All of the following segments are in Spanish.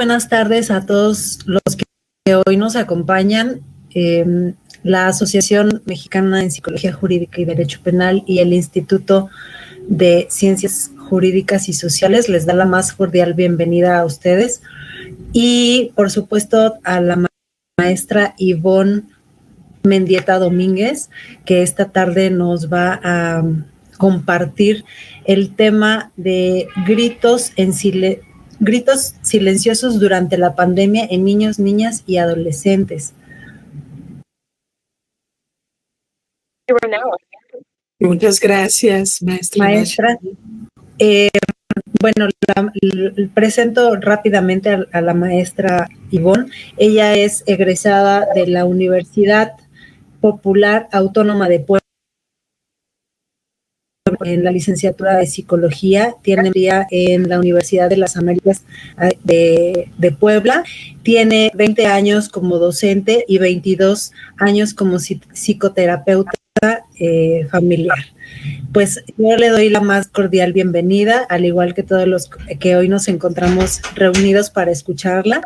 buenas tardes a todos los que hoy nos acompañan. La Asociación Mexicana en Psicología Jurídica y Derecho Penal y el Instituto de Ciencias Jurídicas y Sociales les da la más cordial bienvenida a ustedes y, por supuesto, a la maestra Ivonne Mendieta Domínguez, que esta tarde nos va a compartir el tema de gritos silenciosos durante la pandemia en niños, niñas y adolescentes. Muchas gracias, maestra. Bueno, presento rápidamente a la maestra Ivonne. Ella es egresada de la Universidad Popular Autónoma de Puebla en la licenciatura de Psicología, tiene maestría en la Universidad de las Américas de Puebla, tiene 20 años como docente y 22 años como psicoterapeuta familiar. Pues yo le doy la más cordial bienvenida, al igual que todos los que hoy nos encontramos reunidos para escucharla.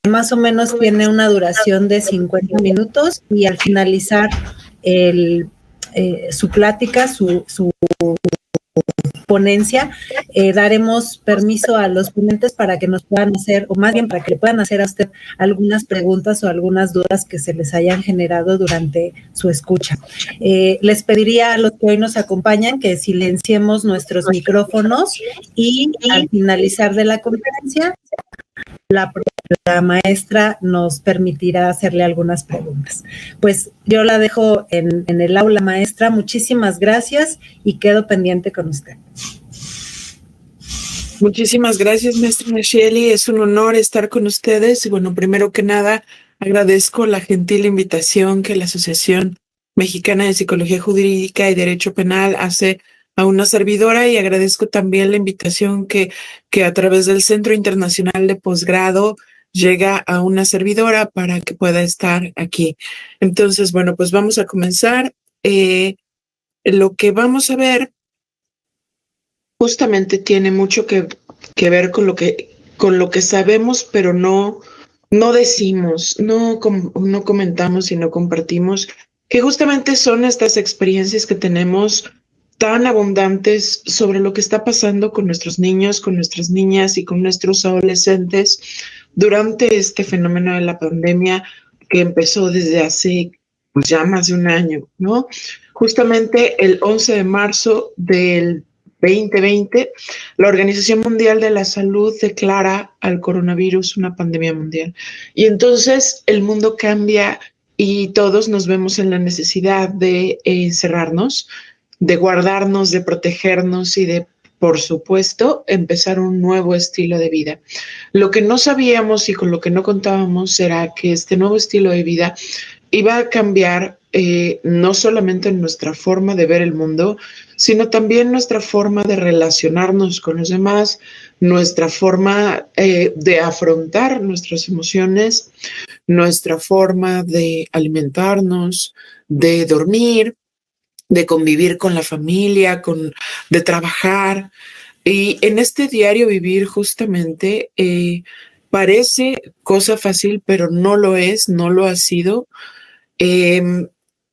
Más o menos tiene una duración de 50 minutos y al finalizar su plática, su ponencia, daremos permiso a los ponentes para que nos puedan hacer, o más bien para que le puedan hacer a usted algunas preguntas o algunas dudas que se les hayan generado durante su escucha. Les pediría a los que hoy nos acompañan que silenciemos nuestros micrófonos y al finalizar de la conferencia, la maestra nos permitirá hacerle algunas preguntas. Pues yo la dejo en el aula, maestra. Muchísimas gracias y quedo pendiente con usted. Muchísimas gracias, maestra Micheli. Es un honor estar con ustedes. Y bueno, primero que nada, agradezco la gentil invitación que la Asociación Mexicana de Psicología Jurídica y Derecho Penal hace a una servidora, y agradezco también la invitación que a través del Centro Internacional de Posgrado llega a una servidora para que pueda estar aquí. Entonces, bueno, pues vamos a comenzar. Lo que vamos a ver justamente tiene mucho que ver con lo que sabemos, pero no decimos, no comentamos y no compartimos, que justamente son estas experiencias que tenemos tan abundantes sobre lo que está pasando con nuestros niños, con nuestras niñas y con nuestros adolescentes durante este fenómeno de la pandemia que empezó desde hace pues, ya más de un año, ¿no? Justamente el 11 de marzo del 2020, la Organización Mundial de la Salud declara al coronavirus una pandemia mundial. Y entonces el mundo cambia y todos nos vemos en la necesidad de encerrarnos, de guardarnos, de protegernos y de, por supuesto, empezar un nuevo estilo de vida. Lo que no sabíamos y con lo que no contábamos era que este nuevo estilo de vida iba a cambiar no solamente nuestra forma de ver el mundo, sino también nuestra forma de relacionarnos con los demás, nuestra forma de afrontar nuestras emociones, nuestra forma de alimentarnos, de dormir, de convivir con la familia, de trabajar. Y en este diario vivir justamente parece cosa fácil, pero no lo es, no lo ha sido.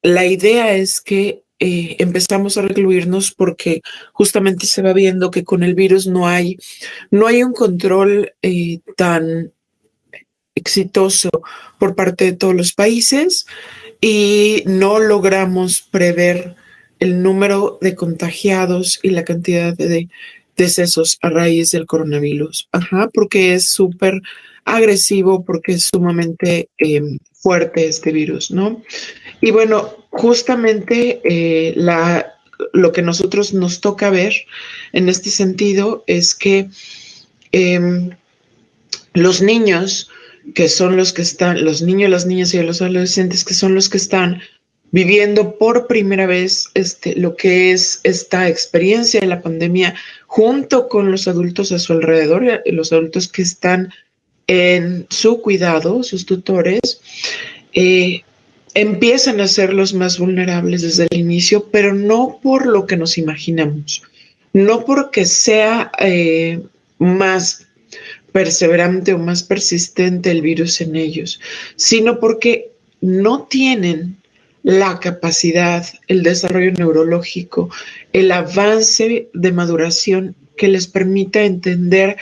La idea es que empezamos a recluirnos porque justamente se va viendo que con el virus no hay un control tan exitoso por parte de todos los países y no logramos prever el número de contagiados y la cantidad de decesos a raíz del coronavirus. Porque es súper agresivo, porque es sumamente fuerte este virus, ¿no? Y bueno, justamente lo que nosotros nos toca ver en este sentido es que los niños, que son los que están, los niños, las niñas y los adolescentes, que son los que están viviendo por primera vez lo que es esta experiencia de la pandemia, junto con los adultos a su alrededor, los adultos que están en su cuidado, sus tutores, empiezan a ser los más vulnerables desde el inicio, pero no por lo que nos imaginamos, no porque sea más perseverante o más persistente el virus en ellos, sino porque no tienen la capacidad, el desarrollo neurológico, el avance de maduración que les permita entender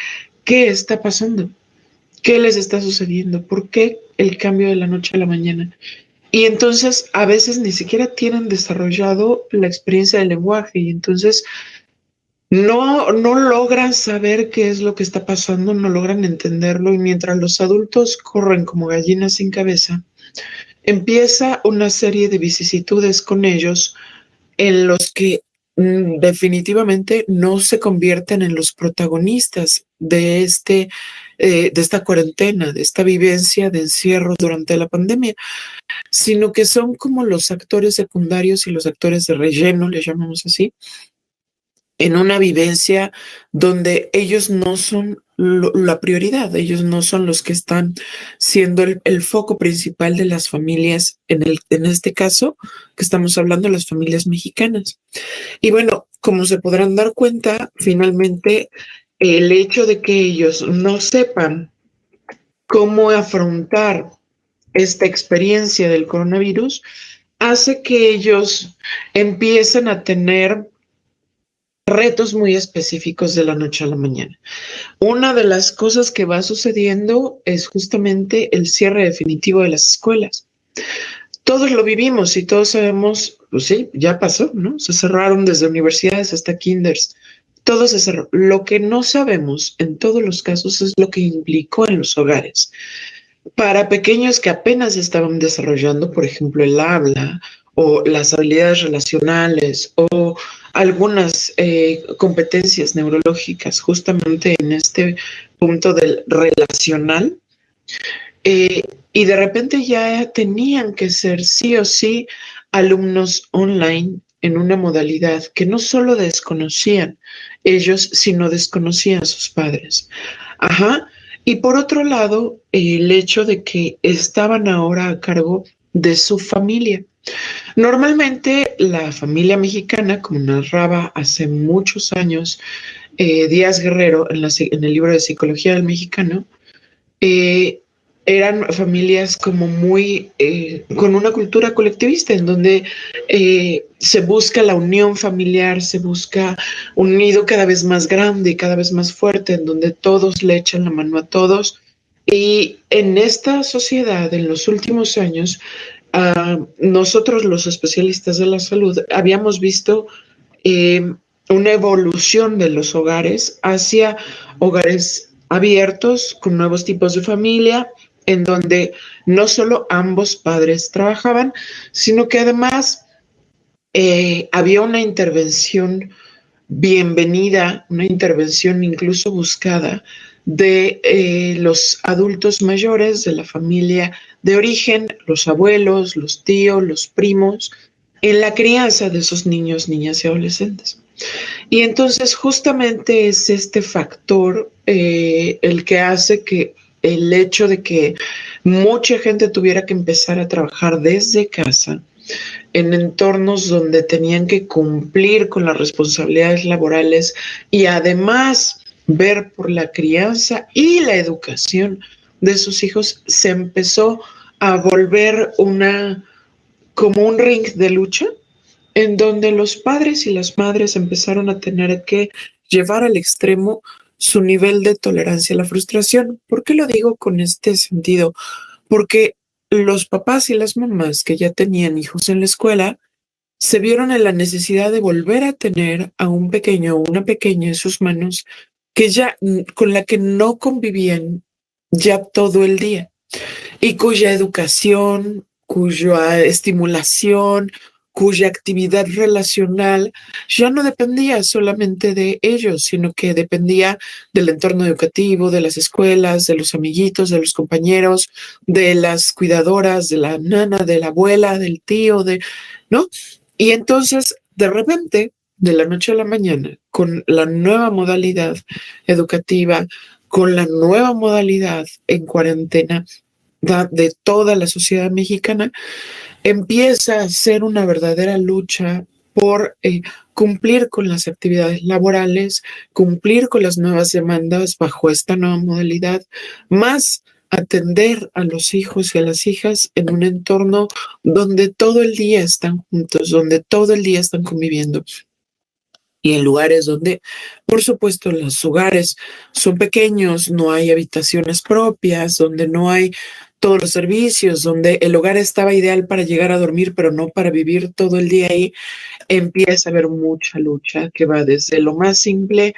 qué está pasando, qué les está sucediendo, por qué el cambio de la noche a la mañana. Y entonces a veces ni siquiera tienen desarrollado la experiencia del lenguaje y entonces no logran saber qué es lo que está pasando, no logran entenderlo y mientras los adultos corren como gallinas sin cabeza, empieza una serie de vicisitudes con ellos en los que definitivamente no se convierten en los protagonistas de esta cuarentena, de esta vivencia de encierro durante la pandemia, sino que son como los actores secundarios y los actores de relleno, le llamamos así, en una vivencia donde ellos no son la prioridad, ellos no son los que están siendo el foco principal de las familias, en este caso que estamos hablando de las familias mexicanas. Y bueno, como se podrán dar cuenta, finalmente el hecho de que ellos no sepan cómo afrontar esta experiencia del coronavirus hace que ellos empiecen a tener retos muy específicos de la noche a la mañana. Una de las cosas que va sucediendo es justamente el cierre definitivo de las escuelas. Todos lo vivimos y todos sabemos, pues sí, ya pasó, ¿no? Se cerraron desde universidades hasta kinders. Todo se cerró. Lo que no sabemos en todos los casos es lo que implicó en los hogares. Para pequeños que apenas estaban desarrollando, por ejemplo, el habla o las habilidades relacionales o algunas competencias neurológicas justamente en este punto del relacional, eh, y de repente ya tenían que ser sí o sí alumnos online en una modalidad que no solo desconocían ellos, sino desconocían a sus padres. Ajá. Y por otro lado, el hecho de que estaban ahora a cargo de su familia. Normalmente la familia mexicana, como narraba hace muchos años Díaz Guerrero en el libro de Psicología del Mexicano, eh, eran familias como muy, con una cultura colectivista en donde se busca la unión familiar, se busca un nido cada vez más grande, cada vez más fuerte, en donde todos le echan la mano a todos. Y en esta sociedad, en los últimos años, nosotros los especialistas de la salud habíamos visto una evolución de los hogares hacia hogares abiertos con nuevos tipos de familia, en donde no solo ambos padres trabajaban, sino que además había una intervención bienvenida, una intervención incluso buscada de los adultos mayores de la familia de origen, los abuelos, los tíos, los primos, en la crianza de esos niños, niñas y adolescentes. Y entonces justamente es este factor el que hace que el hecho de que mucha gente tuviera que empezar a trabajar desde casa, en entornos donde tenían que cumplir con las responsabilidades laborales y además ver por la crianza y la educación de sus hijos, se empezó a volver como un ring de lucha en donde los padres y las madres empezaron a tener que llevar al extremo su nivel de tolerancia a la frustración. ¿Por qué lo digo con este sentido? Porque los papás y las mamás que ya tenían hijos en la escuela se vieron en la necesidad de volver a tener a un pequeño o una pequeña en sus manos que ya con la que no convivían ya todo el día y cuya educación, cuya estimulación, cuya actividad relacional ya no dependía solamente de ellos, sino que dependía del entorno educativo, de las escuelas, de los amiguitos, de los compañeros, de las cuidadoras, de la nana, de la abuela, del tío, ¿no? Y entonces, de repente, de la noche a la mañana, con la nueva modalidad educativa, con la nueva modalidad en cuarentena, de toda la sociedad mexicana, empieza a ser una verdadera lucha por cumplir con las actividades laborales, cumplir con las nuevas demandas bajo esta nueva modalidad, más atender a los hijos y a las hijas en un entorno donde todo el día están juntos, donde todo el día están conviviendo. Y en lugares donde, por supuesto, los hogares son pequeños, no hay habitaciones propias, donde no hay todos los servicios, donde el hogar estaba ideal para llegar a dormir, pero no para vivir todo el día ahí, empieza a haber mucha lucha que va desde lo más simple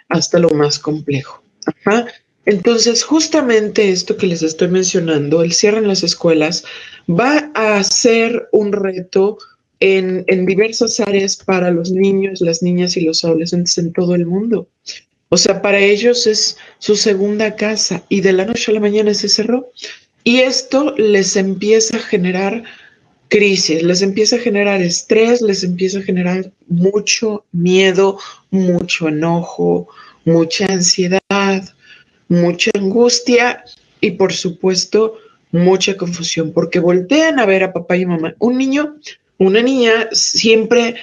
hasta lo más complejo. Ajá. Entonces, justamente esto que les estoy mencionando, el cierre en las escuelas, va a ser un reto en diversas áreas para los niños, las niñas y los adolescentes en todo el mundo. O sea, para ellos es su segunda casa y de la noche a la mañana se cerró. Y esto les empieza a generar crisis, les empieza a generar estrés, les empieza a generar mucho miedo, mucho enojo, mucha ansiedad, mucha angustia y por supuesto mucha confusión, porque voltean a ver a papá y mamá. Un niño, una niña siempre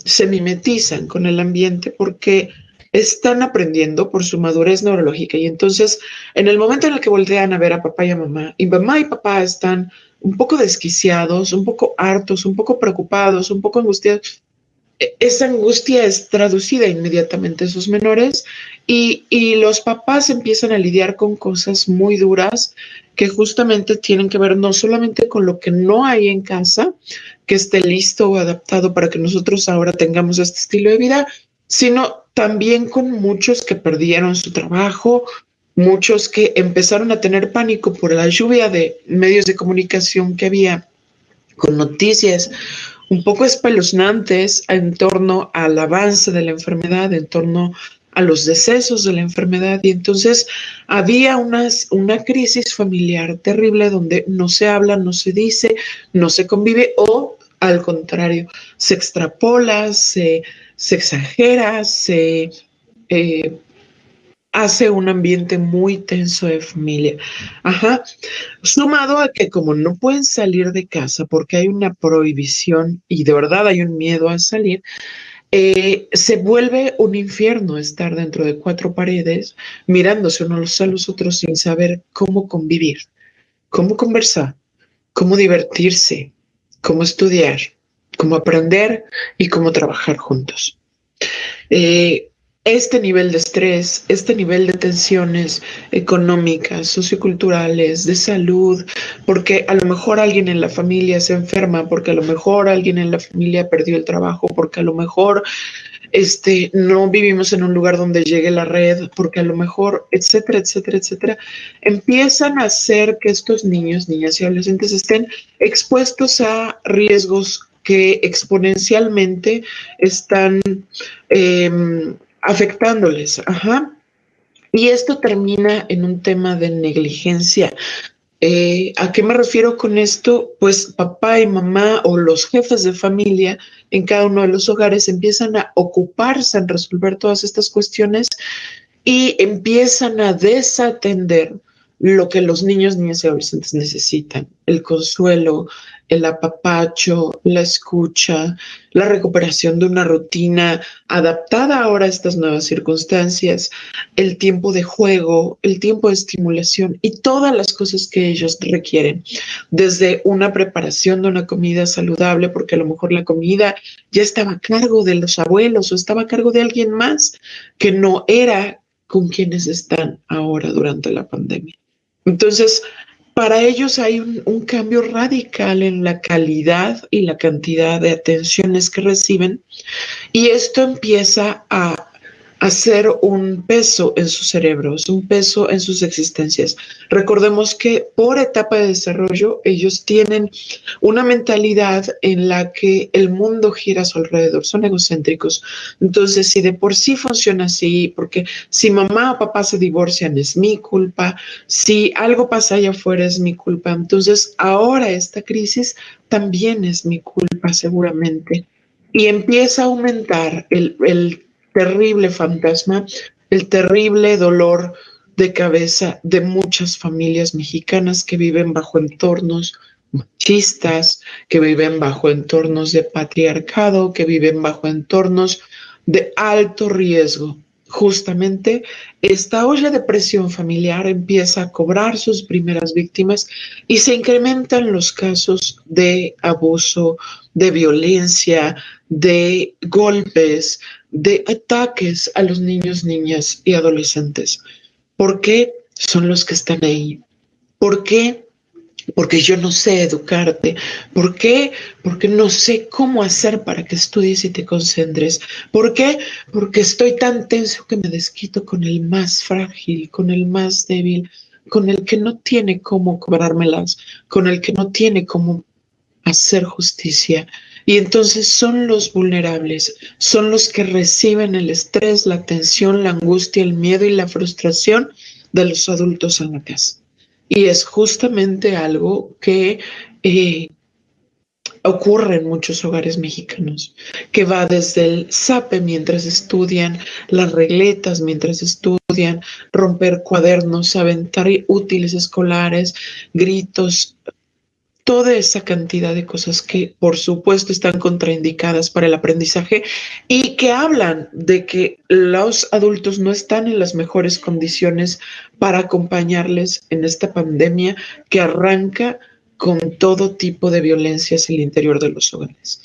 se mimetizan con el ambiente porque están aprendiendo por su madurez neurológica y entonces en el momento en el que voltean a ver a papá y mamá y papá están un poco desquiciados, un poco hartos, un poco preocupados, un poco angustiados, esa angustia es traducida inmediatamente a sus menores y los papás empiezan a lidiar con cosas muy duras que justamente tienen que ver no solamente con lo que no hay en casa, que esté listo o adaptado para que nosotros ahora tengamos este estilo de vida, sino también con muchos que perdieron su trabajo, muchos que empezaron a tener pánico por la lluvia de medios de comunicación que había con noticias un poco espeluznantes en torno al avance de la enfermedad, en torno a los decesos de la enfermedad. Y entonces había una crisis familiar terrible donde no se habla, no se dice, no se convive o al contrario, se extrapola, se exagera, se hace un ambiente muy tenso de familia. Ajá. Sumado a que como no pueden salir de casa porque hay una prohibición y de verdad hay un miedo a salir, se vuelve un infierno estar dentro de cuatro paredes mirándose unos a los otros sin saber cómo convivir, cómo conversar, cómo divertirse, cómo estudiar, cómo aprender y cómo trabajar juntos. Este nivel de estrés, este nivel de tensiones económicas, socioculturales, de salud, porque a lo mejor alguien en la familia se enferma, porque a lo mejor alguien en la familia perdió el trabajo, porque a lo mejor no vivimos en un lugar donde llegue la red, porque a lo mejor, etcétera, etcétera, etcétera, empiezan a hacer que estos niños, niñas y adolescentes estén expuestos a riesgos que exponencialmente están afectándoles. Ajá. Y esto termina en un tema de negligencia. ¿A qué me refiero con esto? Pues papá y mamá o los jefes de familia en cada uno de los hogares empiezan a ocuparse en resolver todas estas cuestiones y empiezan a desatender lo que los niños, niñas y adolescentes necesitan: el consuelo, el apapacho, la escucha, la recuperación de una rutina adaptada ahora a estas nuevas circunstancias, el tiempo de juego, el tiempo de estimulación y todas las cosas que ellos requieren, desde una preparación de una comida saludable, porque a lo mejor la comida ya estaba a cargo de los abuelos o estaba a cargo de alguien más que no era con quienes están ahora durante la pandemia. Entonces, para ellos hay un cambio radical en la calidad y la cantidad de atenciones que reciben y esto empieza a hacer un peso en sus cerebros, un peso en sus existencias. Recordemos que por etapa de desarrollo ellos tienen una mentalidad en la que el mundo gira a su alrededor, son egocéntricos. Entonces, si de por sí funciona así, porque si mamá o papá se divorcian es mi culpa, si algo pasa allá afuera es mi culpa, entonces ahora esta crisis también es mi culpa seguramente. Y empieza a aumentar el terrible fantasma, el terrible dolor de cabeza de muchas familias mexicanas que viven bajo entornos machistas, que viven bajo entornos de patriarcado, que viven bajo entornos de alto riesgo. Justamente esta olla de presión familiar empieza a cobrar sus primeras víctimas y se incrementan los casos de abuso, de violencia, de golpes, de ataques a los niños, niñas y adolescentes. ¿Por qué? Son los que están ahí. ¿Por qué? Porque yo no sé educarte. ¿Por qué? Porque no sé cómo hacer para que estudies y te concentres. ¿Por qué? Porque estoy tan tenso que me desquito con el más frágil, con el más débil, con el que no tiene cómo cobrármelas, con el que no tiene cómo hacer justicia. Y entonces son los vulnerables, son los que reciben el estrés, la tensión, la angustia, el miedo y la frustración de los adultos en la casa. Y es justamente algo que ocurre en muchos hogares mexicanos, que va desde el zape mientras estudian, las regletas mientras estudian, romper cuadernos, aventar útiles escolares, gritos, toda esa cantidad de cosas que por supuesto están contraindicadas para el aprendizaje y que hablan de que los adultos no están en las mejores condiciones para acompañarles en esta pandemia que arranca con todo tipo de violencias en el interior de los hogares.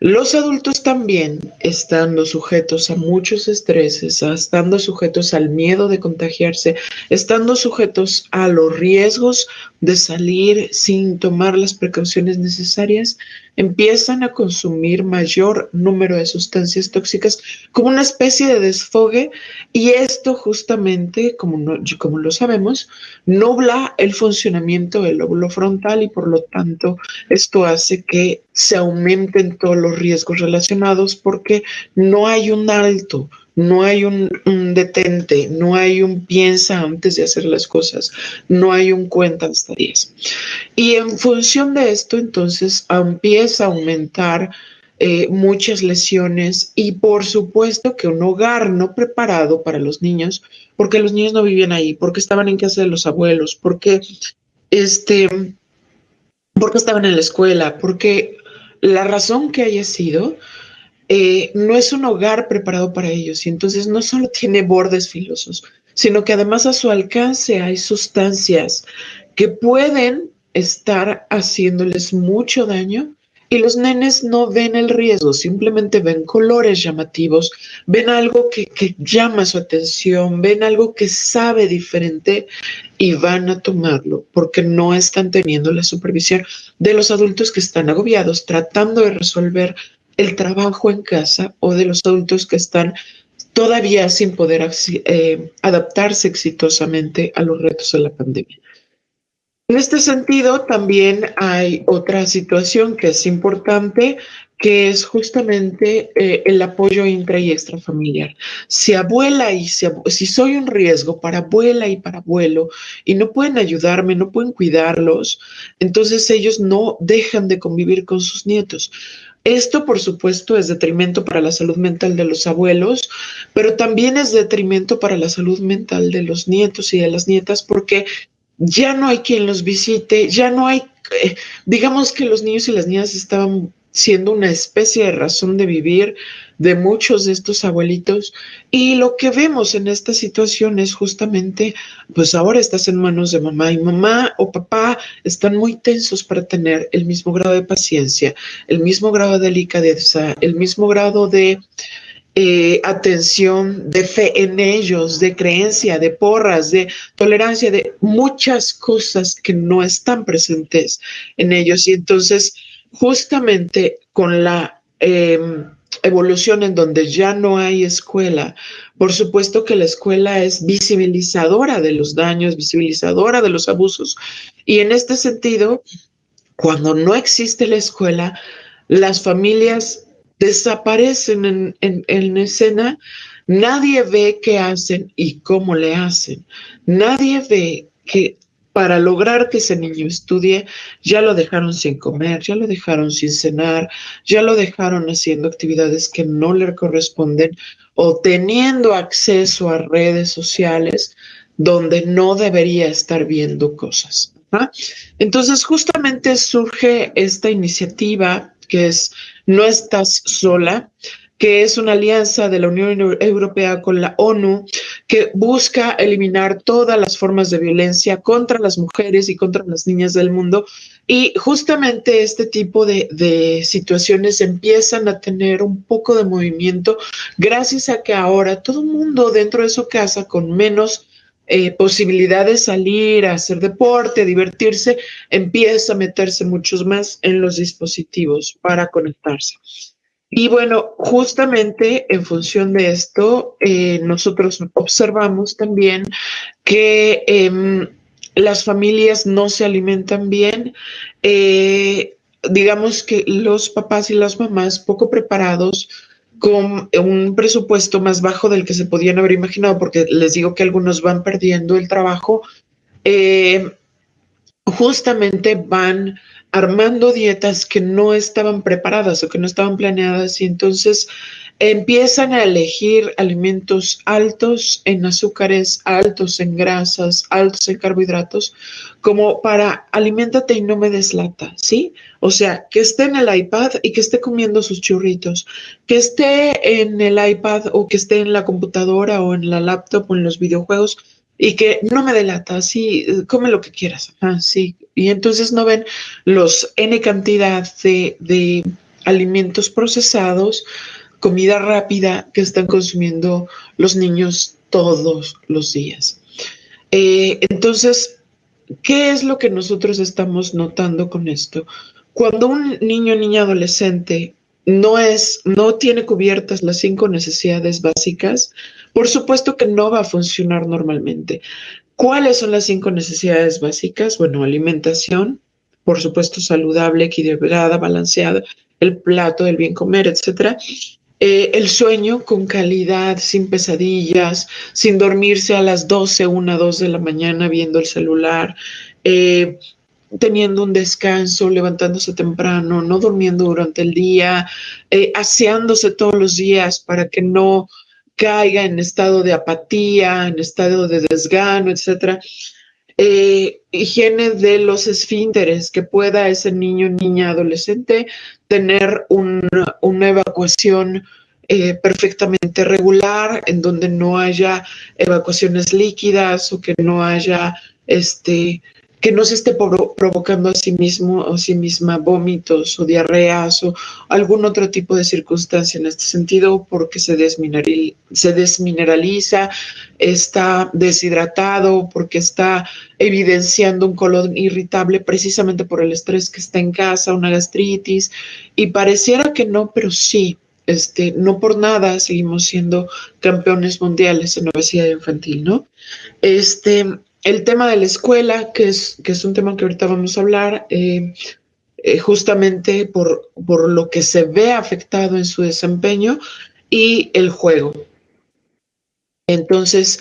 Los adultos también, estando sujetos a muchos estreses, estando sujetos al miedo de contagiarse, estando sujetos a los riesgos de salir sin tomar las precauciones necesarias, empiezan a consumir mayor número de sustancias tóxicas como una especie de desfogue, y esto justamente, como lo sabemos, nubla el funcionamiento del lóbulo frontal y por lo tanto esto hace que se aumenten todos los riesgos relacionados porque no hay un alto, no hay un detente, no hay un piensa antes de hacer las cosas, no hay un cuenta hasta 10. Y en función de esto, entonces, empieza a aumentar muchas lesiones y por supuesto que un hogar no preparado para los niños, porque los niños no vivían ahí, porque estaban en casa de los abuelos, porque estaban en la escuela, porque la razón que haya sido, no es un hogar preparado para ellos y entonces no solo tiene bordes filosos, sino que además a su alcance hay sustancias que pueden estar haciéndoles mucho daño y los nenes no ven el riesgo, simplemente ven colores llamativos, ven algo que llama su atención, ven algo que sabe diferente y van a tomarlo porque no están teniendo la supervisión de los adultos que están agobiados tratando de resolver el trabajo en casa o de los adultos que están todavía sin poder adaptarse exitosamente a los retos de la pandemia. En este sentido, también hay otra situación que es importante, que es justamente el apoyo intra y extrafamiliar. Si abuela y si soy un riesgo para abuela y para abuelo y no pueden ayudarme, no pueden cuidarlos, entonces ellos no dejan de convivir con sus nietos. Esto, por supuesto, es detrimento para la salud mental de los abuelos, pero también es detrimento para la salud mental de los nietos y de las nietas, porque ya no hay quien los visite, ya no hay, digamos que los niños y las niñas estaban siendo una especie de razón de vivir de muchos de estos abuelitos, y lo que vemos en esta situación es justamente, pues ahora estás en manos de mamá y mamá o papá están muy tensos para tener el mismo grado de paciencia, el mismo grado de delicadeza, el mismo grado de atención, de fe en ellos, de creencia, de porras, de tolerancia, de muchas cosas que no están presentes en ellos. Y entonces, justamente con la evolución en donde ya no hay escuela, por supuesto que la escuela es visibilizadora de los daños, visibilizadora de los abusos. Y en este sentido, cuando no existe la escuela, las familias desaparecen en escena, nadie ve qué hacen y cómo le hacen. Nadie ve que para lograr que ese niño estudie, ya lo dejaron sin comer, ya lo dejaron sin cenar, ya lo dejaron haciendo actividades que no le corresponden o teniendo acceso a redes sociales donde no debería estar viendo cosas. Ajá. Entonces, justamente surge esta iniciativa que es No Estás Sola, que es una alianza de la Unión Europea con la ONU que busca eliminar todas las formas de violencia contra las mujeres y contra las niñas del mundo. Y justamente este tipo de situaciones empiezan a tener un poco de movimiento gracias a que ahora todo el mundo dentro de su casa con menos posibilidad de salir a hacer deporte, a divertirse, empieza a meterse muchos más en los dispositivos para conectarse. Y bueno, justamente en función de esto, nosotros observamos también que las familias no se alimentan bien. Digamos que los papás y las mamás poco preparados, con un presupuesto más bajo del que se podían haber imaginado, porque les digo que algunos van perdiendo el trabajo, eh, justamente van armando dietas que no estaban preparadas o que no estaban planeadas y entonces empiezan a elegir alimentos altos en azúcares, altos en grasas, altos en carbohidratos, como para aliméntate y no me des lata, ¿sí? O sea, que esté en el iPad y que esté comiendo sus churritos, que esté en el iPad o que esté en la computadora o en la laptop o en los videojuegos y que no me delata, sí, come lo que quieras, sí. Y entonces no ven los N cantidad de alimentos procesados, comida rápida que están consumiendo los niños todos los días. Entonces, ¿qué es lo que nosotros estamos notando con esto? Cuando un niño o niña adolescente no tiene cubiertas las 5 necesidades básicas, por supuesto que no va a funcionar normalmente. ¿Cuáles son las 5 necesidades básicas? Bueno, alimentación, por supuesto, saludable, equilibrada, balanceada, el plato, el bien comer, etcétera. El sueño con calidad, sin pesadillas, sin dormirse a las 12, 1, 2 de la mañana viendo el celular, teniendo un descanso, levantándose temprano, no durmiendo durante el día, aseándose todos los días para que no caiga en estado de apatía, en estado de desgano, etcétera. Higiene de los esfínteres, que pueda ese niño, niña, adolescente tener una evacuación perfectamente regular, en donde no haya evacuaciones líquidas o que no haya que no se esté provocando a sí mismo o sí misma vómitos o diarreas o algún otro tipo de circunstancia en este sentido, porque se desmineraliza, está deshidratado, porque está evidenciando un colon irritable precisamente por el estrés que está en casa, una gastritis, y pareciera que no, pero sí. No por nada seguimos siendo campeones mundiales en obesidad infantil, ¿no? El tema de la escuela, que es un tema que ahorita vamos a hablar, justamente por lo que se ve afectado en su desempeño, y el juego. Entonces,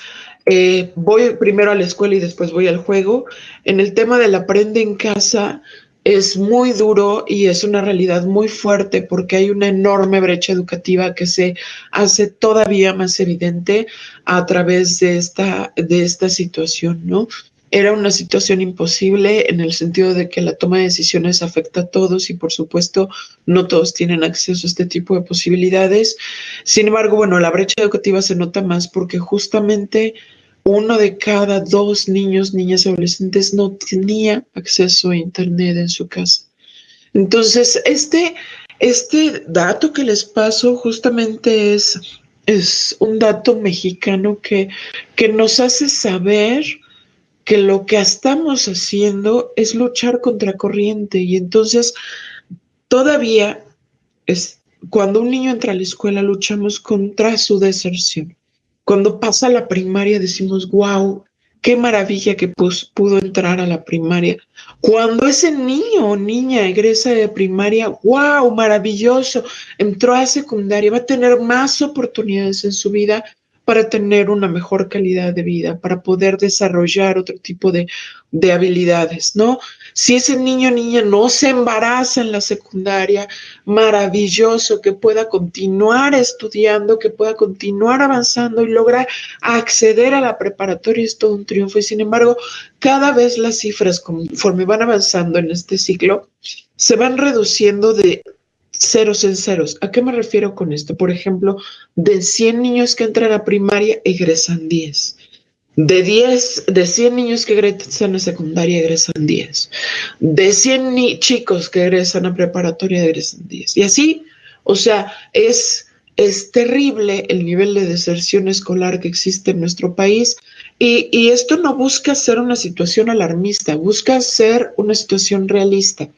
voy primero a la escuela y después voy al juego. En el tema del aprende en casa es muy duro y es una realidad muy fuerte porque hay una enorme brecha educativa que se hace todavía más evidente a través de esta situación, ¿no? Era una situación imposible en el sentido de que la toma de decisiones afecta a todos y por supuesto no todos tienen acceso a este tipo de posibilidades. Sin embargo, bueno, la brecha educativa se nota más porque justamente 1 de cada 2 niños, niñas y adolescentes no tenía acceso a Internet en su casa. Entonces, este dato que les paso justamente es un dato mexicano que nos hace saber que lo que estamos haciendo es luchar contra corriente y entonces todavía cuando un niño entra a la escuela luchamos contra su deserción. Cuando pasa a la primaria decimos, wow, qué maravilla que pudo entrar a la primaria. Cuando ese niño o niña egresa de primaria, wow, maravilloso, entró a secundaria, va a tener más oportunidades en su vida para tener una mejor calidad de vida, para poder desarrollar otro tipo de habilidades, ¿no? Si ese niño o niña no se embaraza en la secundaria, maravilloso, que pueda continuar estudiando, que pueda continuar avanzando y lograr acceder a la preparatoria, es todo un triunfo. Y sin embargo, cada vez las cifras, conforme van avanzando en este ciclo, se van reduciendo de ceros en ceros. ¿A qué me refiero con esto? Por ejemplo, de 100 niños que entran a primaria, egresan 10. De 100 niños que egresan a secundaria, egresan 10. De 100 chicos que egresan a preparatoria, egresan 10. Y así, o sea, es terrible el nivel de deserción escolar que existe en nuestro país. Y esto no busca ser una situación alarmista, busca ser una situación realista,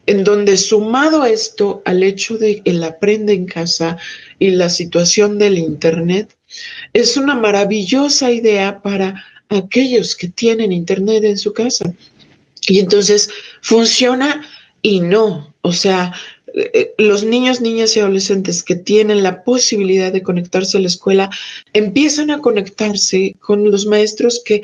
en donde sumado esto al hecho de el aprende en casa y la situación del Internet, es una maravillosa idea para aquellos que tienen Internet en su casa. Y entonces funciona y no, o sea, los niños, niñas y adolescentes que tienen la posibilidad de conectarse a la escuela empiezan a conectarse con los maestros que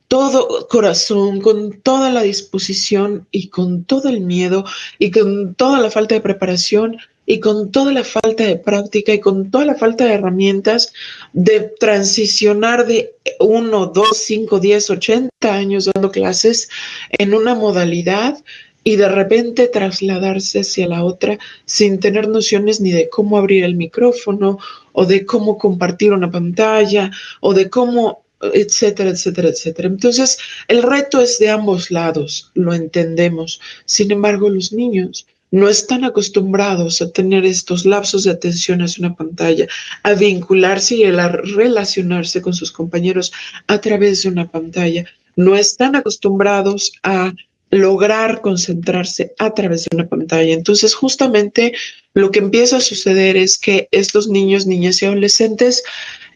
todo corazón, con toda la disposición y con todo el miedo y con toda la falta de preparación y con toda la falta de práctica y con toda la falta de herramientas de transicionar de 1, 2, 5, 10, 80 años dando clases en una modalidad y de repente trasladarse hacia la otra sin tener nociones ni de cómo abrir el micrófono o de cómo compartir una pantalla o de cómo etcétera, etcétera, etcétera. Entonces, el reto es de ambos lados, lo entendemos. Sin embargo, los niños no están acostumbrados a tener estos lapsos de atención hacia una pantalla, a vincularse y a relacionarse con sus compañeros a través de una pantalla. No están acostumbrados a lograr concentrarse a través de una pantalla. Entonces, justamente lo que empieza a suceder es que estos niños, niñas y adolescentes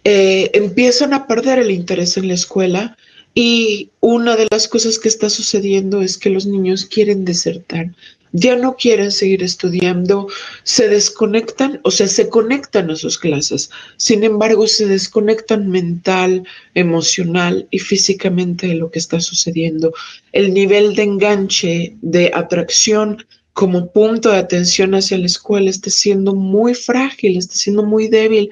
empiezan a perder el interés en la escuela y una de las cosas que está sucediendo es que los niños quieren desertar, ya no quieren seguir estudiando, se desconectan, o sea, se conectan a sus clases, sin embargo, se desconectan mental, emocional y físicamente de lo que está sucediendo. El nivel de enganche, de atracción como punto de atención hacia la escuela está siendo muy frágil, está siendo muy débil.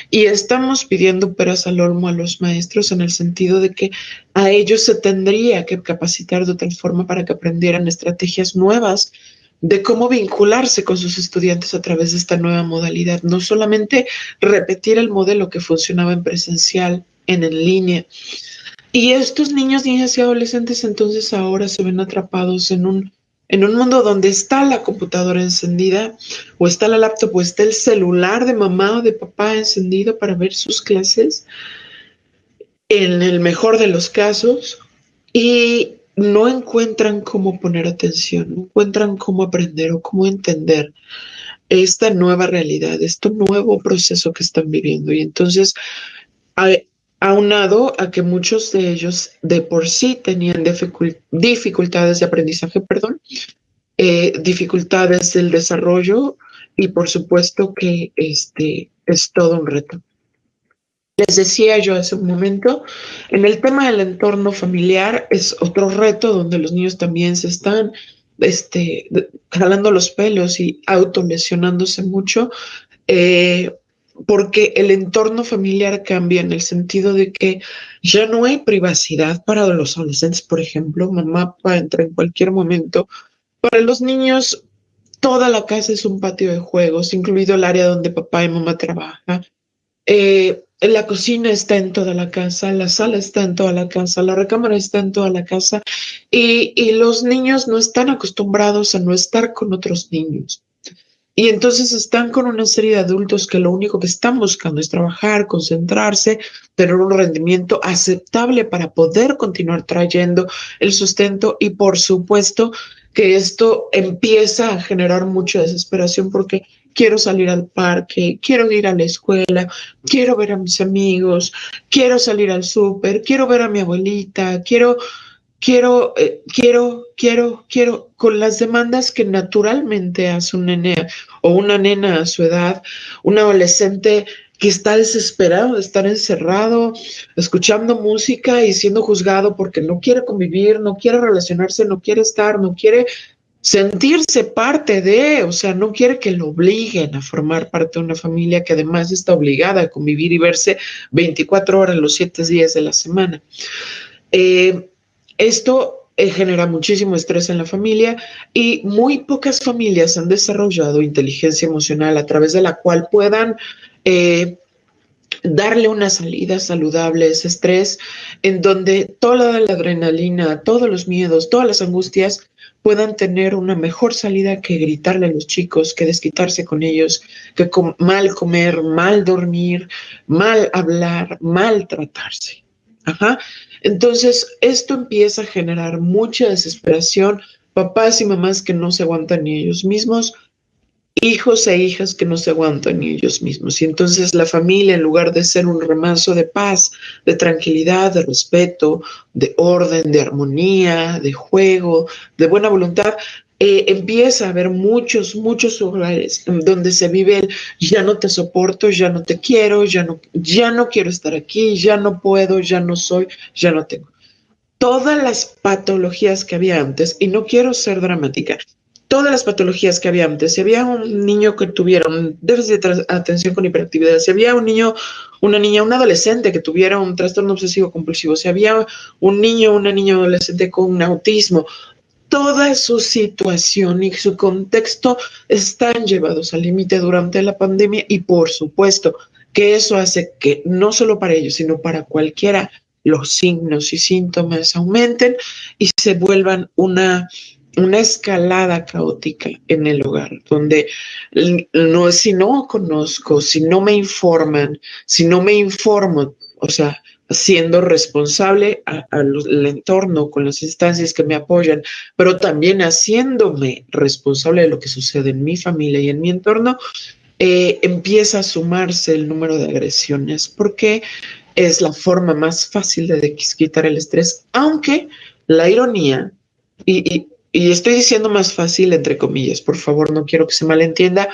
Y estamos pidiendo peras al olmo a los maestros en el sentido de que a ellos se tendría que capacitar de otra forma para que aprendieran estrategias nuevas de cómo vincularse con sus estudiantes a través de esta nueva modalidad. No solamente repetir el modelo que funcionaba en presencial, en línea. Y estos niños, niñas y adolescentes entonces ahora se ven atrapados en un mundo donde está la computadora encendida, o está la laptop, o está el celular de mamá o de papá encendido para ver sus clases, en el mejor de los casos, y no encuentran cómo poner atención, no encuentran cómo aprender o cómo entender esta nueva realidad, este nuevo proceso que están viviendo. Y entonces, aunado a que muchos de ellos de por sí tenían dificultades de aprendizaje, perdón, dificultades del desarrollo y por supuesto que es todo un reto. Les decía yo hace un momento, en el tema del entorno familiar es otro reto donde los niños también se están jalando los pelos y autolesionándose mucho, porque el entorno familiar cambia en el sentido de que ya no hay privacidad para los adolescentes, por ejemplo, mamá papá entra en cualquier momento. Para los niños, toda la casa es un patio de juegos, incluido el área donde papá y mamá trabajan. La cocina está en toda la casa, la sala está en toda la casa, la recámara está en toda la casa y los niños no están acostumbrados a no estar con otros niños. Y entonces están con una serie de adultos que lo único que están buscando es trabajar, concentrarse, tener un rendimiento aceptable para poder continuar trayendo el sustento y por supuesto que esto empieza a generar mucha desesperación porque quiero salir al parque, quiero ir a la escuela, quiero ver a mis amigos, quiero salir al súper, quiero ver a mi abuelita, quiero, con las demandas que naturalmente hace un nene o una nena a su edad, un adolescente que está desesperado de estar encerrado, escuchando música y siendo juzgado porque no quiere convivir, no quiere relacionarse, no quiere estar, no quiere sentirse parte de, o sea, no quiere que lo obliguen a formar parte de una familia que además está obligada a convivir y verse 24 horas los 7 días de la semana. Esto genera muchísimo estrés en la familia y muy pocas familias han desarrollado inteligencia emocional a través de la cual puedan darle una salida saludable a ese estrés, en donde toda la adrenalina, todos los miedos, todas las angustias puedan tener una mejor salida que gritarle a los chicos, que desquitarse con ellos, que mal comer, mal dormir, mal hablar, mal tratarse. Ajá. Entonces, esto empieza a generar mucha desesperación, papás y mamás que no se aguantan ni ellos mismos, hijos e hijas que no se aguantan ni ellos mismos. Y entonces la familia, en lugar de ser un remanso de paz, de tranquilidad, de respeto, de orden, de armonía, de juego, de buena voluntad, empieza a haber muchos hogares donde se vive el ya no te soporto, ya no te quiero, ya no quiero estar aquí, ya no puedo, ya no soy, ya no tengo. Todas las patologías que había antes, y no quiero ser dramática, todas las patologías que había antes, si había un niño que tuviera un déficit de atención con hiperactividad, si había un niño, una niña, un adolescente que tuviera un trastorno obsesivo compulsivo, si había un niño, una niña adolescente con autismo, toda su situación y su contexto están llevados al límite durante la pandemia y por supuesto que eso hace que no solo para ellos, sino para cualquiera, los signos y síntomas aumenten y se vuelvan una escalada caótica en el hogar, donde no, si no conozco, si no me informan, si no me informo, o sea, siendo responsable al entorno, con las instancias que me apoyan, pero también haciéndome responsable de lo que sucede en mi familia y en mi entorno, empieza a sumarse el número de agresiones, porque es la forma más fácil de quitar el estrés, aunque la ironía, y estoy diciendo más fácil entre comillas, por favor, no quiero que se malentienda,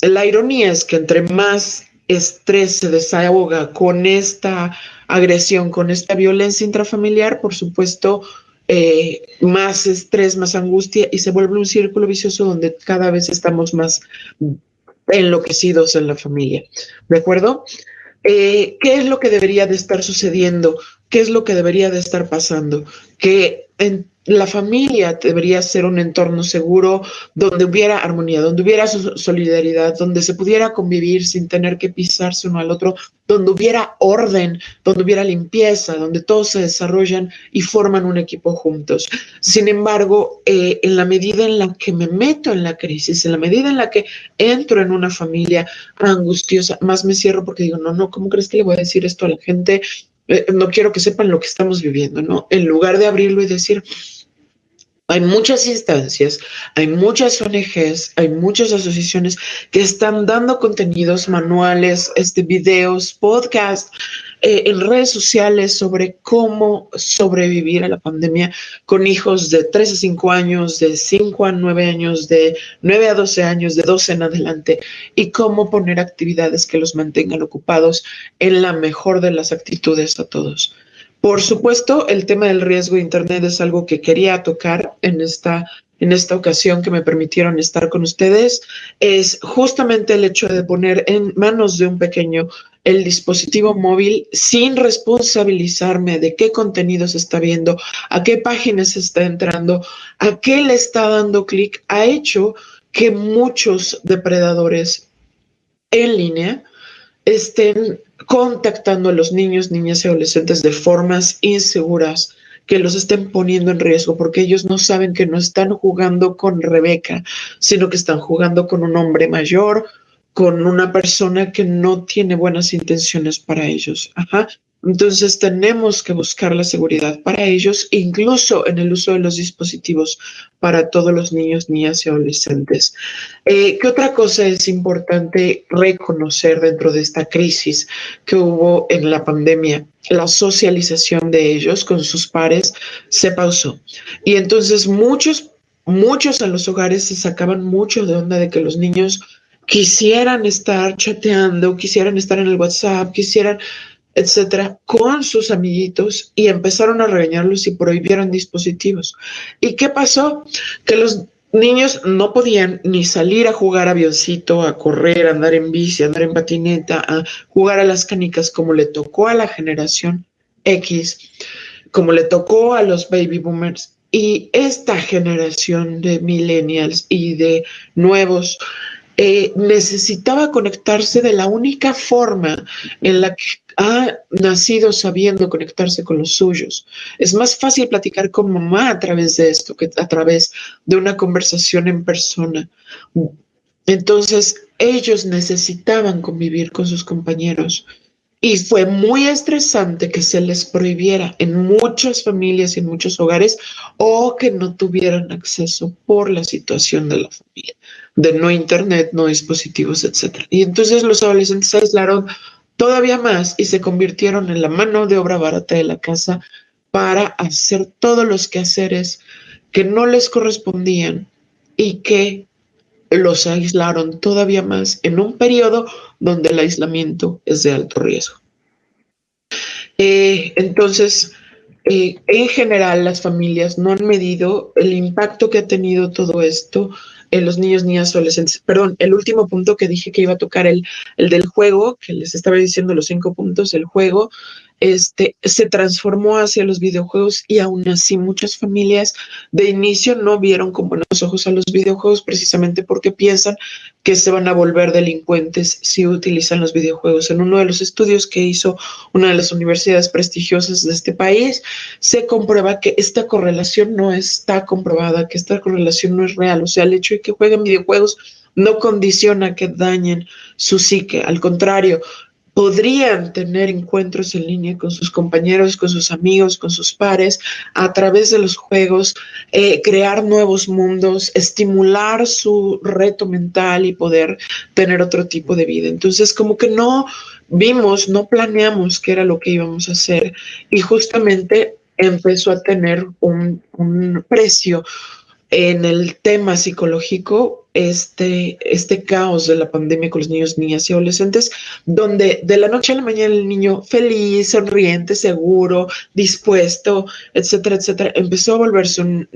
la ironía es que entre más estrés se desahoga con esta agresión, con esta violencia intrafamiliar, por supuesto, más estrés, más angustia y se vuelve un círculo vicioso donde cada vez estamos más enloquecidos en la familia. ¿De acuerdo? ¿Qué es lo que debería de estar sucediendo? ¿Qué es lo que debería de estar pasando? Que en la familia debería ser un entorno seguro donde hubiera armonía, donde hubiera solidaridad, donde se pudiera convivir sin tener que pisarse uno al otro, donde hubiera orden, donde hubiera limpieza, donde todos se desarrollan y forman un equipo juntos. Sin embargo, en la medida en la que me meto en la crisis, en la medida en la que entro en una familia angustiosa, más me cierro porque digo, no, ¿cómo crees que le voy a decir esto a la gente? No quiero que sepan lo que estamos viviendo, ¿no? En lugar de abrirlo y decir, hay muchas instancias, hay muchas ONGs, hay muchas asociaciones que están dando contenidos, manuales, videos, podcasts, en redes sociales sobre cómo sobrevivir a la pandemia con hijos de 3 a 5 años, de 5 a 9 años, de 9 a 12 años, de 12 en adelante, y cómo poner actividades que los mantengan ocupados en la mejor de las actitudes a todos. Por supuesto, el tema del riesgo de Internet es algo que quería tocar en esta ocasión que me permitieron estar con ustedes. Es justamente el hecho de poner en manos de un pequeño el dispositivo móvil sin responsabilizarme de qué contenido se está viendo, a qué páginas se está entrando, a qué le está dando clic, ha hecho que muchos depredadores en línea estén contactando a los niños, niñas y adolescentes de formas inseguras, que los estén poniendo en riesgo, porque ellos no saben que no están jugando con Rebeca, sino que están jugando con un hombre mayor, con una persona que no tiene buenas intenciones para ellos. Ajá. Entonces tenemos que buscar la seguridad para ellos, incluso en el uso de los dispositivos para todos los niños, niñas y adolescentes. ¿Qué otra cosa es importante reconocer dentro de esta crisis que hubo en la pandemia? La socialización de ellos con sus pares se pausó. Y entonces muchos en los hogares se sacaban mucho de onda de que los niños quisieran estar chateando, quisieran estar en el WhatsApp, quisieran, etcétera, con sus amiguitos, y empezaron a regañarlos y prohibieron dispositivos. ¿Y qué pasó? Que los niños no podían ni salir a jugar avioncito, a correr, a andar en bici, a andar en patineta, a jugar a las canicas como le tocó a la generación X, como le tocó a los baby boomers. Y esta generación de millennials y de nuevos necesitaba conectarse de la única forma en la que ha nacido sabiendo conectarse con los suyos. Es más fácil platicar con mamá a través de esto que a través de una conversación en persona. Entonces, ellos necesitaban convivir con sus compañeros. Y fue muy estresante que se les prohibiera en muchas familias y en muchos hogares, o que no tuvieran acceso por la situación de la familia, de no internet, no dispositivos, etcétera. Y entonces los adolescentes se aislaron todavía más y se convirtieron en la mano de obra barata de la casa para hacer todos los quehaceres que no les correspondían y que los aislaron todavía más en un periodo donde el aislamiento es de alto riesgo. Entonces, en general, las familias no han medido el impacto que ha tenido todo esto en los niños, niñas, adolescentes. Perdón, el último punto que dije que iba a tocar, el del juego, que les estaba diciendo los 5 puntos, el juego, se transformó hacia los videojuegos, y aún así muchas familias de inicio no vieron con buenos ojos a los videojuegos, precisamente porque piensan que se van a volver delincuentes si utilizan los videojuegos. En uno de los estudios que hizo una de las universidades prestigiosas de este país, se comprueba que esta correlación no está comprobada, que esta correlación no es real. O sea, el hecho de que jueguen videojuegos no condiciona que dañen su psique. Al contrario, podrían tener encuentros en línea con sus compañeros, con sus amigos, con sus pares, a través de los juegos, crear nuevos mundos, estimular su reto mental y poder tener otro tipo de vida. Entonces, como que no vimos, no planeamos qué era lo que íbamos a hacer, y justamente empezó a tener un precio en el tema psicológico, este caos de la pandemia con los niños, niñas y adolescentes, donde de la noche a la mañana el niño feliz, sonriente, seguro, dispuesto, etcétera, etcétera, empezó a volverse un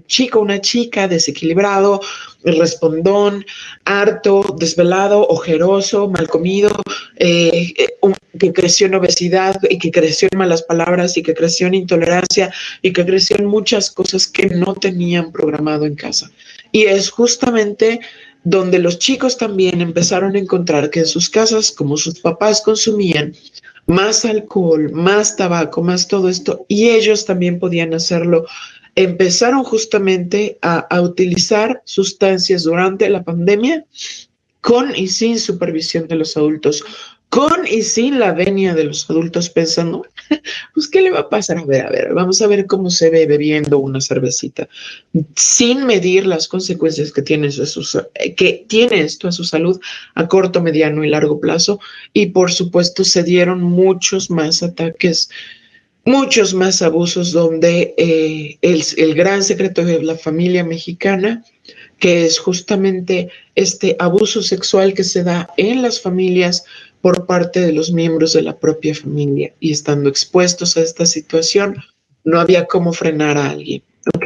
chico, una chica desequilibrado, respondón, harto, desvelado, ojeroso, mal comido, que creció en obesidad y que creció en malas palabras y que creció en intolerancia y que creció en muchas cosas que no tenían programado en casa. Y es justamente donde los chicos también empezaron a encontrar que en sus casas, como sus papás consumían más alcohol, más tabaco, más todo esto, y ellos también podían hacerlo, empezaron justamente a utilizar sustancias durante la pandemia, con y sin supervisión de los adultos, con y sin la venia de los adultos, pensando, pues, ¿qué le va a pasar? A ver, vamos a ver cómo se ve bebiendo una cervecita, sin medir las consecuencias que tiene esto a su salud a corto, mediano y largo plazo. Y por supuesto se dieron muchos más ataques, muchos más abusos, donde el gran secreto de la familia mexicana, que es justamente este abuso sexual que se da en las familias por parte de los miembros de la propia familia, y estando expuestos a esta situación, no había cómo frenar a alguien, ¿ok?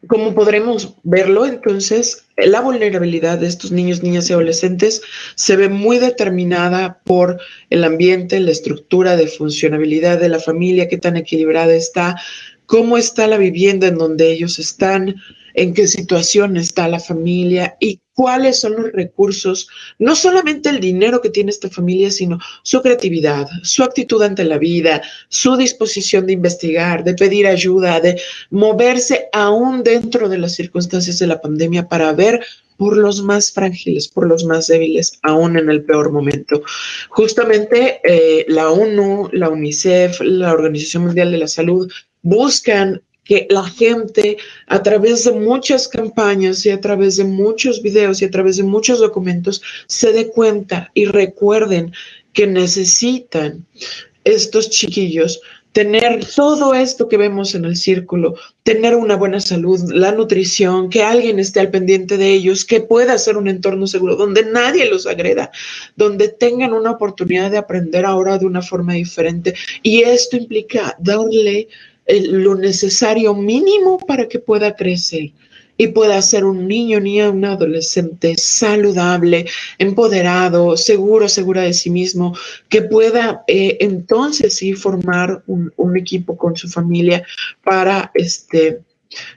Como podremos verlo, entonces, la vulnerabilidad de estos niños, niñas y adolescentes se ve muy determinada por el ambiente, la estructura de funcionabilidad de la familia, qué tan equilibrada está, cómo está la vivienda en donde ellos están, en qué situación está la familia y cuáles son los recursos, no solamente el dinero que tiene esta familia, sino su creatividad, su actitud ante la vida, su disposición de investigar, de pedir ayuda, de moverse aún dentro de las circunstancias de la pandemia para ver por los más frágiles, por los más débiles, aún en el peor momento. Justamente la ONU, la UNICEF, la Organización Mundial de la Salud buscan que la gente, a través de muchas campañas y a través de muchos videos y a través de muchos documentos, se dé cuenta y recuerden que necesitan estos chiquillos tener todo esto que vemos en el círculo, tener una buena salud, la nutrición, que alguien esté al pendiente de ellos, que pueda ser un entorno seguro, donde nadie los agreda, donde tengan una oportunidad de aprender ahora de una forma diferente. Y esto implica darle lo necesario mínimo para que pueda crecer y pueda ser un niño, niña, un adolescente saludable, empoderado, seguro, segura de sí mismo, que pueda entonces sí formar un equipo con su familia para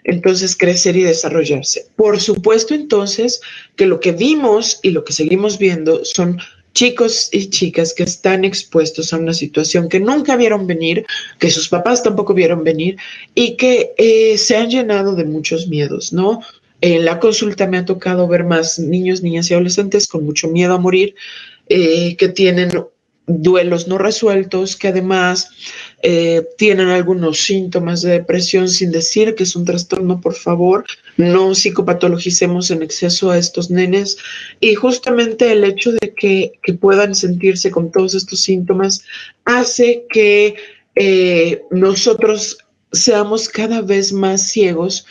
entonces crecer y desarrollarse. Por supuesto, entonces, que lo que vimos y lo que seguimos viendo son chicos y chicas que están expuestos a una situación que nunca vieron venir, que sus papás tampoco vieron venir y que se han llenado de muchos miedos, ¿no? En la consulta me ha tocado ver más niños, niñas y adolescentes con mucho miedo a morir, que tienen duelos no resueltos, que además tienen algunos síntomas de depresión, sin decir que es un trastorno, por favor, no psicopatologicemos en exceso a estos nenes. Y justamente el hecho de que puedan sentirse con todos estos síntomas hace que nosotros seamos cada vez más ciegos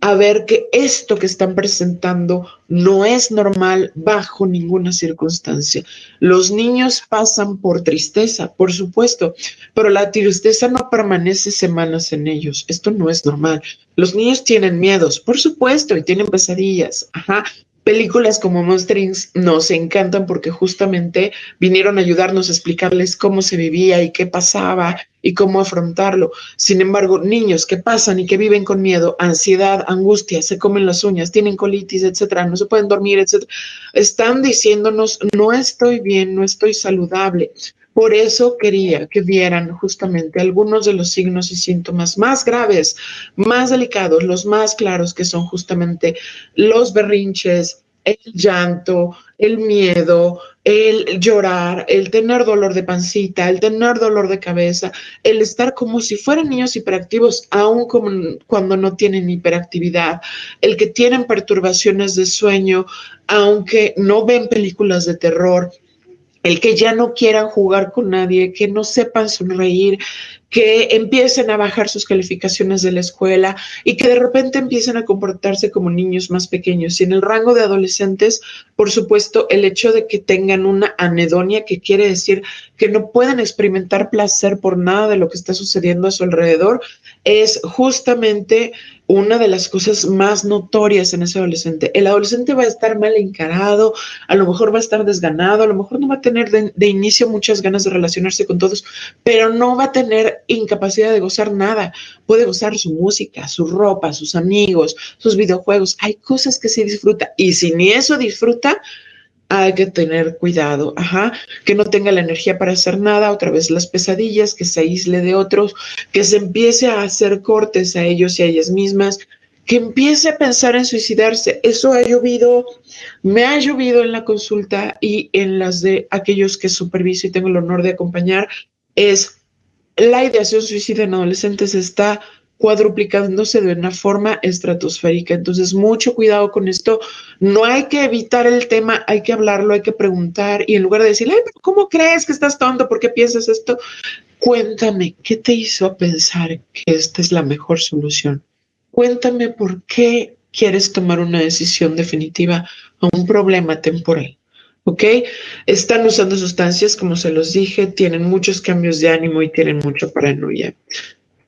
a ver que esto que están presentando no es normal bajo ninguna circunstancia. Los niños pasan por tristeza, por supuesto, pero la tristeza no permanece semanas en ellos. Esto no es normal. Los niños tienen miedos, por supuesto, y tienen pesadillas. Ajá. Películas como Monster Inc. nos encantan porque justamente vinieron a ayudarnos a explicarles cómo se vivía y qué pasaba y cómo afrontarlo. Sin embargo, niños que pasan y que viven con miedo, ansiedad, angustia, se comen las uñas, tienen colitis, etcétera, no se pueden dormir, etcétera, están diciéndonos, no estoy bien, no estoy saludable. Por eso quería que vieran justamente algunos de los signos y síntomas más graves, más delicados, los más claros, que son justamente los berrinches, el llanto, el miedo, el llorar, el tener dolor de pancita, el tener dolor de cabeza, el estar como si fueran niños hiperactivos, aun como cuando no tienen hiperactividad, el que tienen perturbaciones de sueño, aunque no ven películas de terror, el que ya no quieran jugar con nadie, que no sepan sonreír, que empiecen a bajar sus calificaciones de la escuela y que de repente empiecen a comportarse como niños más pequeños. Y en el rango de adolescentes, por supuesto, el hecho de que tengan una anedonia, que quiere decir que no pueden experimentar placer por nada de lo que está sucediendo a su alrededor, es justamente una de las cosas más notorias en ese adolescente. El adolescente va a estar mal encarado, a lo mejor va a estar desganado, a lo mejor no va a tener de inicio muchas ganas de relacionarse con todos, pero no va a tener incapacidad de gozar nada. Puede gozar su música, su ropa, sus amigos, sus videojuegos. Hay cosas que se disfruta y si ni eso disfruta, hay que tener cuidado, que no tenga la energía para hacer nada, otra vez las pesadillas, que se aísle de otros, que se empiece a hacer cortes a ellos y a ellas mismas, que empiece a pensar en suicidarse. Eso ha llovido, me ha llovido en la consulta y en las de aquellos que superviso y tengo el honor de acompañar, es la ideación suicida en adolescentes está cuadruplicándose de una forma estratosférica. Entonces, mucho cuidado con esto. No hay que evitar el tema, hay que hablarlo, hay que preguntar y en lugar de decir, ay, pero ¿cómo crees que estás tonto? ¿Por qué piensas esto? Cuéntame, ¿qué te hizo pensar que esta es la mejor solución? Cuéntame por qué quieres tomar una decisión definitiva a un problema temporal. ¿Ok? Están usando sustancias, como se los dije, tienen muchos cambios de ánimo y tienen mucha paranoia.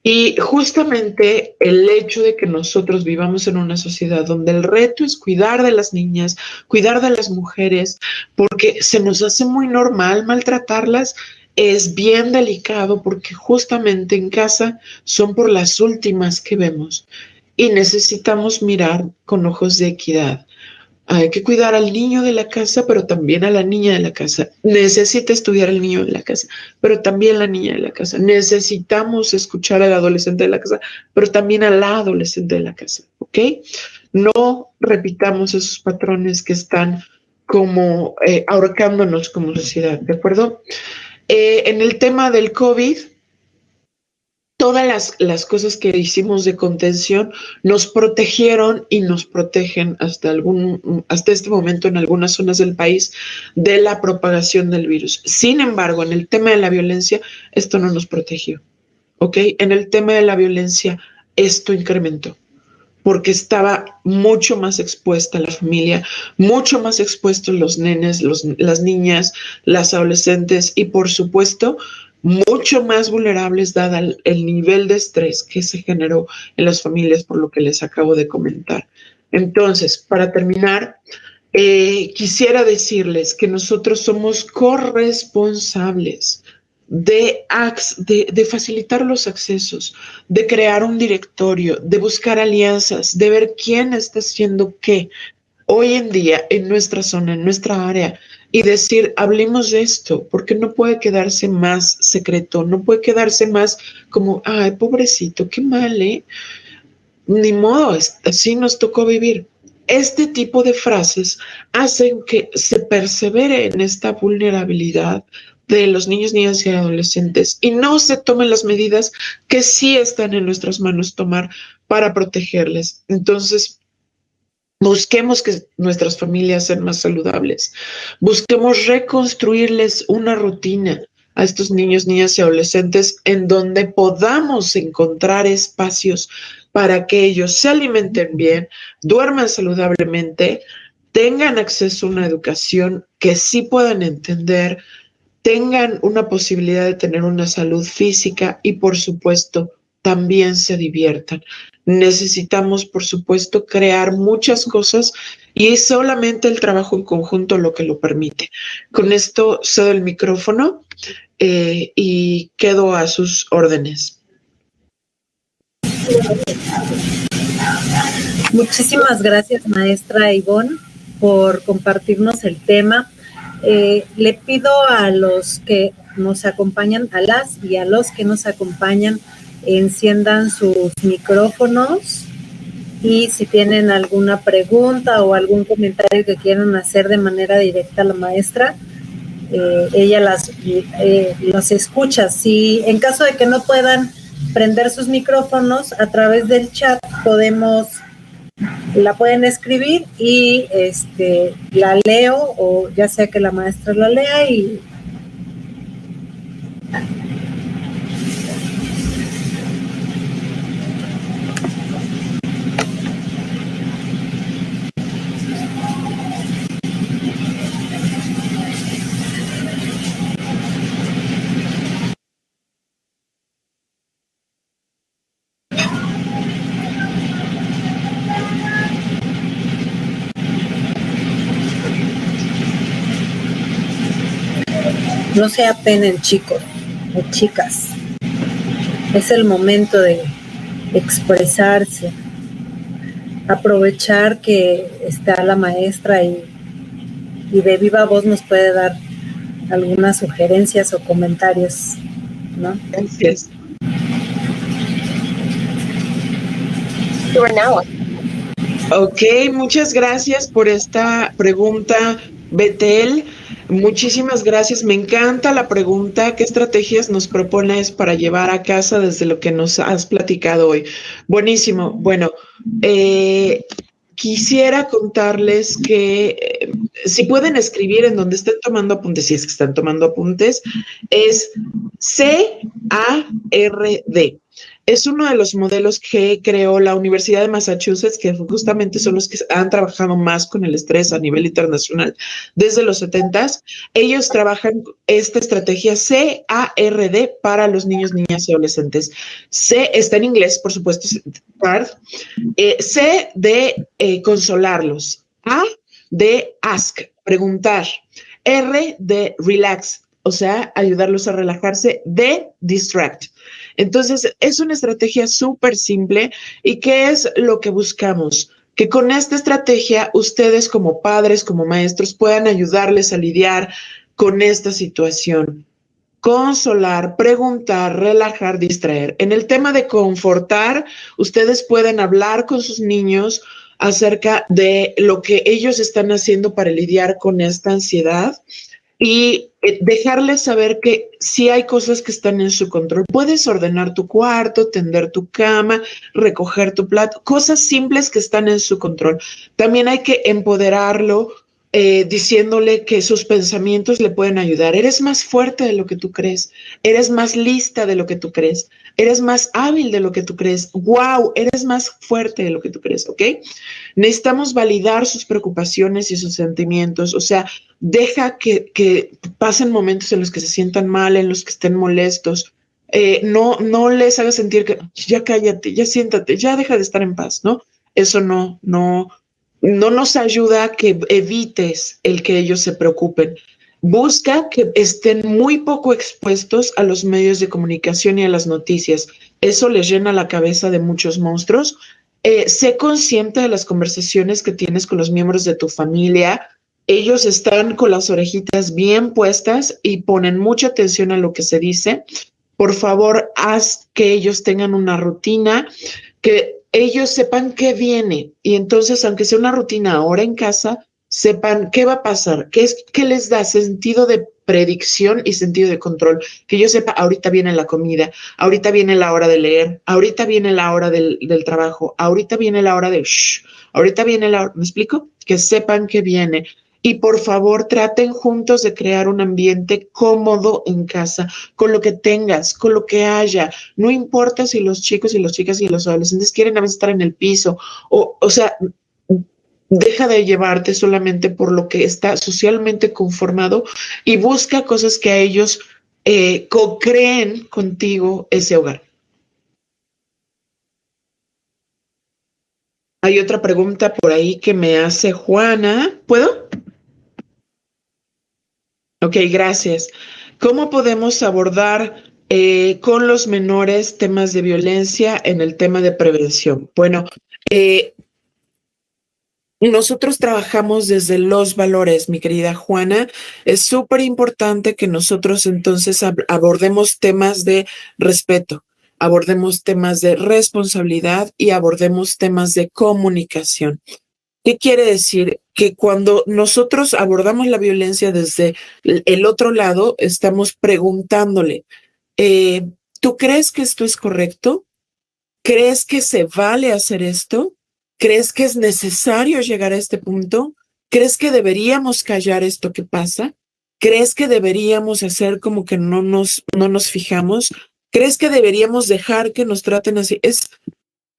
Y justamente el hecho de que nosotros vivamos en una sociedad donde el reto es cuidar de las niñas, cuidar de las mujeres, porque se nos hace muy normal maltratarlas, es bien delicado porque justamente en casa son por las últimas que vemos y necesitamos mirar con ojos de equidad. Hay que cuidar al niño de la casa, pero también a la niña de la casa. Necesita estudiar el niño de la casa, pero también la niña de la casa. Necesitamos escuchar al adolescente de la casa, pero también a la adolescente de la casa, ¿ok? No repitamos esos patrones que están como ahorcándonos como sociedad, ¿de acuerdo? En el tema del COVID, todas las cosas que hicimos de contención nos protegieron y nos protegen hasta este momento en algunas zonas del país de la propagación del virus. Sin embargo, en el tema de la violencia, esto no nos protegió. ¿ok? En el tema de la violencia, esto incrementó, porque estaba mucho más expuesta la familia, mucho más expuestos los nenes, las niñas, las adolescentes y por supuesto mucho más vulnerables dada el nivel de estrés que se generó en las familias por lo que les acabo de comentar. Entonces, para terminar, quisiera decirles que nosotros somos corresponsables de facilitar los accesos, de crear un directorio, de buscar alianzas, de ver quién está haciendo qué hoy en día en nuestra zona, en nuestra área, y decir, hablemos de esto, porque no puede quedarse más secreto, no puede quedarse más como, ay, pobrecito, qué mal, ¿eh? Ni modo, así nos tocó vivir. Este tipo de frases hacen que se persevere en esta vulnerabilidad de los niños, niñas y adolescentes y no se tomen las medidas que sí están en nuestras manos tomar para protegerles. Entonces, busquemos que nuestras familias sean más saludables. Busquemos reconstruirles una rutina a estos niños, niñas y adolescentes en donde podamos encontrar espacios para que ellos se alimenten bien, duerman saludablemente, tengan acceso a una educación que sí puedan entender, tengan una posibilidad de tener una salud física y, por supuesto, también se diviertan. Necesitamos, por supuesto, crear muchas cosas y es solamente el trabajo en conjunto lo que lo permite. Con esto cedo el micrófono y quedo a sus órdenes. Muchísimas gracias, maestra Ivonne, por compartirnos el tema. Le pido a los que nos acompañan, a las y a los que nos acompañan, enciendan sus micrófonos y si tienen alguna pregunta o algún comentario que quieran hacer de manera directa a la maestra, ella los escucha. Si en caso de que no puedan prender sus micrófonos, a través del chat la pueden escribir y la leo, o ya sea que la maestra la lea y no se apenen, chicos o chicas. Es el momento de expresarse, aprovechar que está la maestra y de viva voz nos puede dar algunas sugerencias o comentarios, ¿no? Gracias. Ok, muchas gracias por esta pregunta, Betel. Muchísimas gracias. Me encanta la pregunta. ¿Qué estrategias nos propones para llevar a casa desde lo que nos has platicado hoy? Buenísimo. Bueno, quisiera contarles que si pueden escribir en donde estén tomando apuntes, si es que están tomando apuntes, es CARD. Es uno de los modelos que creó la Universidad de Massachusetts, que justamente son los que han trabajado más con el estrés a nivel internacional desde los 70s. Ellos trabajan esta estrategia CARD para los niños, niñas y adolescentes. C está en inglés, por supuesto, CARD. C de consolarlos. A de ask, preguntar. R de relax, o sea, ayudarlos a relajarse. D, distract. Entonces, es una estrategia súper simple. ¿Y qué es lo que buscamos? Que con esta estrategia ustedes como padres, como maestros, puedan ayudarles a lidiar con esta situación. Consolar, preguntar, relajar, distraer. En el tema de confortar, ustedes pueden hablar con sus niños acerca de lo que ellos están haciendo para lidiar con esta ansiedad y dejarles saber que sí hay cosas que están en su control. Puedes ordenar tu cuarto, tender tu cama, recoger tu plato, cosas simples que están en su control. También hay que empoderarlo diciéndole que sus pensamientos le pueden ayudar. Eres más fuerte de lo que tú crees, eres más lista de lo que tú crees. eres más hábil de lo que tú crees, wow, eres más fuerte de lo que tú crees, ¿ok? Necesitamos validar sus preocupaciones y sus sentimientos, o sea, deja que pasen momentos en los que se sientan mal, en los que estén molestos. No les hagas sentir que ya cállate, ya siéntate, ya deja de estar en paz, ¿no? Eso no nos ayuda a que evites el que ellos se preocupen. Busca que estén muy poco expuestos a los medios de comunicación y a las noticias. Eso les llena la cabeza de muchos monstruos. Sé consciente de las conversaciones que tienes con los miembros de tu familia. Ellos están con las orejitas bien puestas y ponen mucha atención a lo que se dice. Por favor, haz que ellos tengan una rutina, que ellos sepan qué viene. Y entonces, aunque sea una rutina ahora en casa, sepan qué va a pasar, qué les da sentido de predicción y sentido de control. Que yo sepa, ahorita viene la comida, ahorita viene la hora de leer, ahorita viene la hora del trabajo, ahorita viene la hora de shh, ahorita viene la hora, ¿me explico? Que sepan que viene. Y por favor, traten juntos de crear un ambiente cómodo en casa, con lo que tengas, con lo que haya. No importa si los chicos y las chicas y los adolescentes quieren a veces estar en el piso, o sea, deja de llevarte solamente por lo que está socialmente conformado y busca cosas que a ellos co-creen contigo ese hogar. Hay otra pregunta por ahí que me hace Juana. ¿Puedo? Ok, gracias. ¿Cómo podemos abordar con los menores temas de violencia en el tema de prevención? Bueno, nosotros trabajamos desde los valores, mi querida Juana. Es súper importante que nosotros entonces abordemos temas de respeto, abordemos temas de responsabilidad y abordemos temas de comunicación. ¿Qué quiere decir? Que cuando nosotros abordamos la violencia desde el otro lado, estamos preguntándole, ¿tú crees que esto es correcto? ¿Crees que se vale hacer esto? ¿Crees que es necesario llegar a este punto? ¿Crees que deberíamos callar esto que pasa? ¿Crees que deberíamos hacer como que no nos fijamos? ¿Crees que deberíamos dejar que nos traten así? Es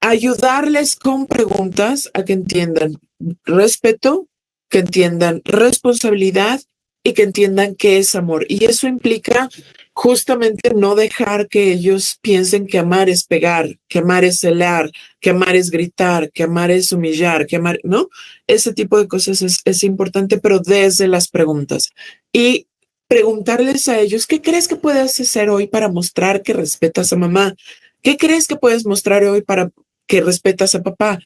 ayudarles con preguntas a que entiendan respeto, que entiendan responsabilidad y que entiendan qué es amor. Y eso implica justamente no dejar que ellos piensen que amar es pegar, que amar es celar, que amar es gritar, que amar es humillar, que amar, ¿no? Ese tipo de cosas es importante, pero desde las preguntas. Y preguntarles a ellos, ¿qué crees que puedes hacer hoy para mostrar que respetas a mamá? ¿Qué crees que puedes mostrar hoy para que respetas a papá,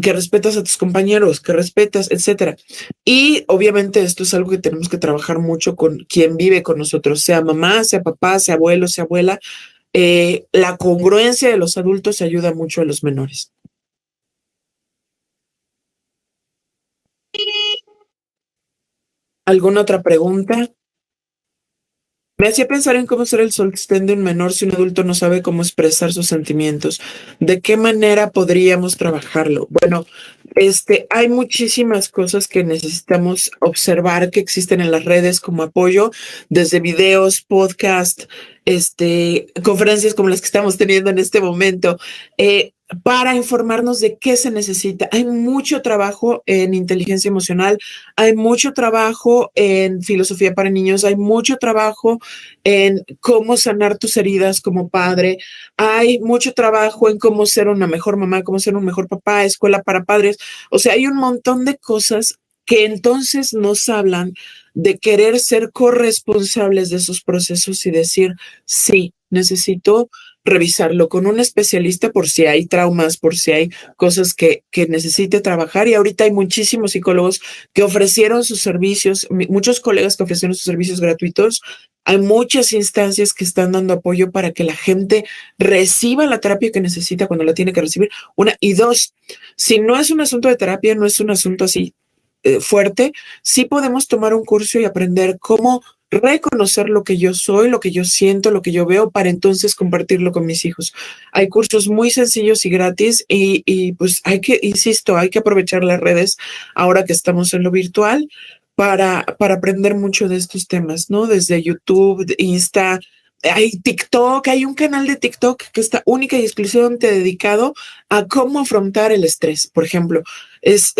que respetas a tus compañeros, que respetas, etcétera? Y obviamente esto es algo que tenemos que trabajar mucho con quien vive con nosotros, sea mamá, sea papá, sea abuelo, sea abuela. La congruencia de los adultos ayuda mucho a los menores. ¿Alguna otra pregunta? Me hacía pensar en cómo ser el sostén de un menor si un adulto no sabe cómo expresar sus sentimientos. ¿De qué manera podríamos trabajarlo? Bueno, hay muchísimas cosas que necesitamos observar que existen en las redes como apoyo, desde videos, podcast, conferencias como las que estamos teniendo en este momento. Para informarnos de qué se necesita. Hay mucho trabajo en inteligencia emocional, hay mucho trabajo en filosofía para niños, hay mucho trabajo en cómo sanar tus heridas como padre, hay mucho trabajo en cómo ser una mejor mamá, cómo ser un mejor papá, escuela para padres. O sea, hay un montón de cosas que entonces nos hablan de querer ser corresponsables de esos procesos y decir, sí, necesito revisarlo con un especialista por si hay traumas, por si hay cosas que necesite trabajar. Y ahorita hay muchísimos psicólogos que ofrecieron sus servicios, muchos colegas que ofrecieron sus servicios gratuitos. Hay muchas instancias que están dando apoyo para que la gente reciba la terapia que necesita cuando la tiene que recibir. Una y dos, si no es un asunto de terapia, no es un asunto así fuerte, sí podemos tomar un curso y aprender cómo reconocer lo que yo soy, lo que yo siento, lo que yo veo, para entonces compartirlo con mis hijos. Hay cursos muy sencillos y gratis y pues insisto, hay que aprovechar las redes ahora que estamos en lo virtual para aprender mucho de estos temas, ¿no? Desde YouTube, Insta, hay TikTok, hay un canal de TikTok que está única y exclusivamente dedicado a cómo afrontar el estrés. Por ejemplo, es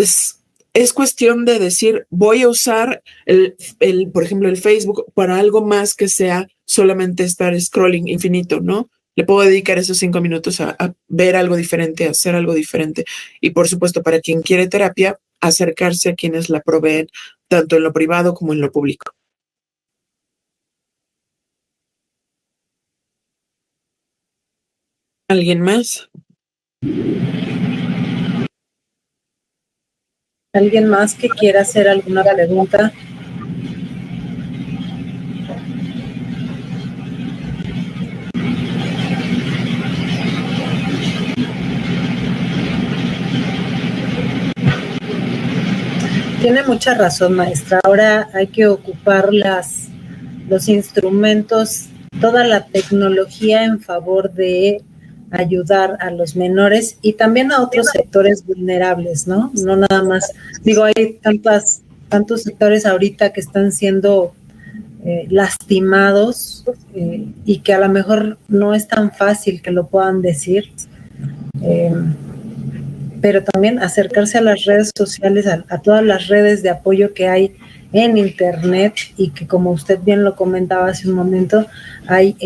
cuestión de decir, voy a usar por ejemplo, el Facebook para algo más que sea solamente estar scrolling infinito, ¿no? Le puedo dedicar esos 5 minutos a ver algo diferente, a hacer algo diferente. Y por supuesto, para quien quiere terapia, acercarse a quienes la proveen, tanto en lo privado como en lo público. ¿Alguien más? ¿Alguien más que quiera hacer alguna pregunta? Tiene mucha razón, maestra. Ahora hay que ocupar los instrumentos, toda la tecnología en favor de ayudar a los menores y también a otros sectores vulnerables, ¿no? No nada más, digo, hay tantos sectores ahorita que están siendo lastimados y que a lo mejor no es tan fácil que lo puedan decir. Pero también acercarse a las redes sociales, a todas las redes de apoyo que hay en Internet y que, como usted bien lo comentaba hace un momento, hay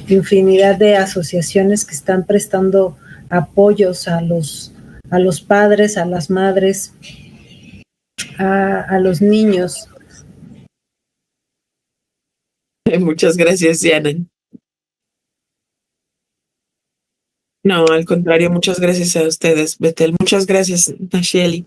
infinidad de asociaciones que están prestando apoyos a los padres, a las madres, a los niños. Muchas gracias, Diana. No, al contrario, muchas gracias a ustedes, Betel. Muchas gracias, Nacheli.